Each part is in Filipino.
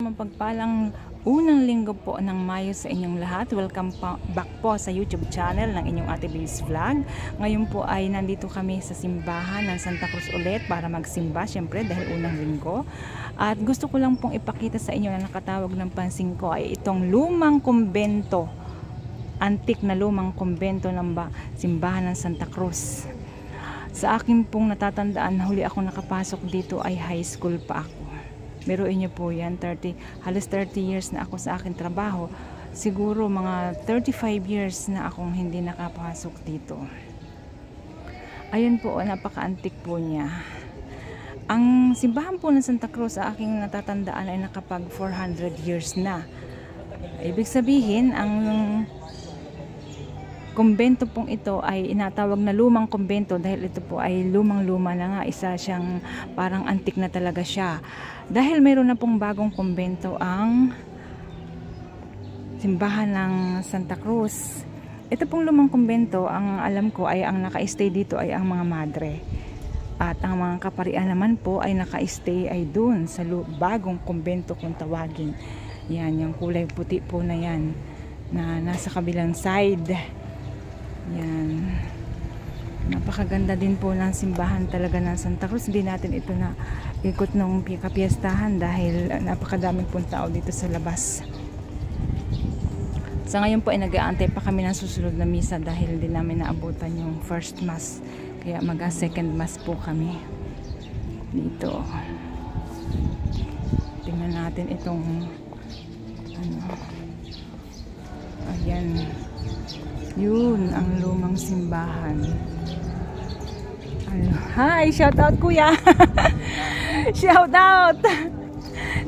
Mapagpalang unang linggo po ng Mayo sa inyong lahat. Welcome back po sa YouTube channel ng inyong Ate B's Vlog. Ngayon po ay nandito kami sa simbahan ng Santa Cruz ulit para magsimba, syempre dahil unang linggo. At gusto ko lang pong ipakita sa inyo na nakatawag ng pansin ko ay itong lumang kumbento, antik na lumang kumbento ng simbahan ng Santa Cruz. Sa akin pong natatandaan, huli ako nakapasok dito ay high school pa ako. Biruin niyo po yan, halos 30 years na ako sa akin trabaho. Siguro mga 35 years na akong hindi nakapasok dito. Ayun po, napaka-antik po niya. Ang simbahan po ng Santa Cruz sa aking natatandaan ay nakapag 400 years na. Ibig sabihin, ang kumbento pong ito ay inatawag na lumang kumbento dahil ito po ay lumang-luma na nga, isa siyang parang antik na talaga siya. Dahil mayroon na pong bagong kumbento ang simbahan ng Santa Cruz. Ito pong lumang kumbento, ang alam ko ay ang naka-stay dito ay ang mga madre. At ang mga kaparian naman po ay naka-stay ay dun sa bagong kumbento kung tawagin. Yan, yung kulay puti po na yan na nasa kabilang side. Yan, napakaganda din po ng simbahan talaga ng Santa Cruz. Hindi natin ito na ikot ng kapiestahan dahil napakadaming pong tao dito sa labas. Sa ngayon po ay nag-aantay pa kami ng susunod na misa dahil hindi namin naabutan yung first mass, kaya mag-second mass po kami dito. Tingnan natin itong ayan. Yun, ang lumang simbahan. Hi, shout out kuya. Shout out.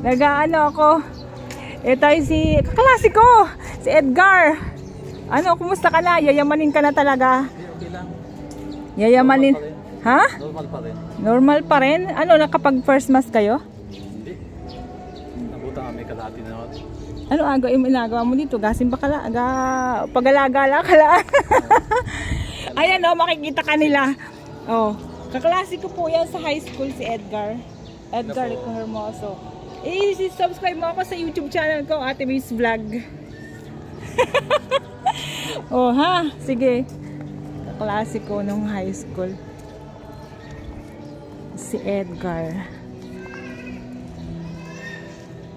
Nag-ano ako. Ito ay si kaklase ko, si Edgar. Ano, kumusta ka na? Yayamanin ka na talaga. Okay lang. Yayamanin. Ha? Normal pa rin. Normal pa rin? Ano, nakapag first mass kayo? Hindi. Nabutan kami kalahati na natin. Ano inagawa mo dito? Gasim ba kala? Pagalagala kala? Ayan o, makikita ka nila. Oh, kaklase ko po yan sa high school, si Edgar. Edgar Rico Hermoso. I-subscribe mo ako sa YouTube channel ko, Ate B's Vlog. Oh ha, sige. Kaklase ko nung high school, si Edgar.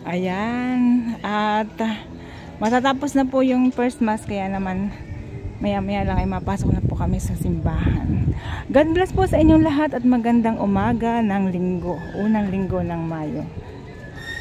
Ayan, at matatapos na po yung first mass, kaya naman maya-maya lang ay mapasok na po kami sa simbahan. God bless po sa inyong lahat at magandang umaga ng linggo, unang linggo ng Mayo.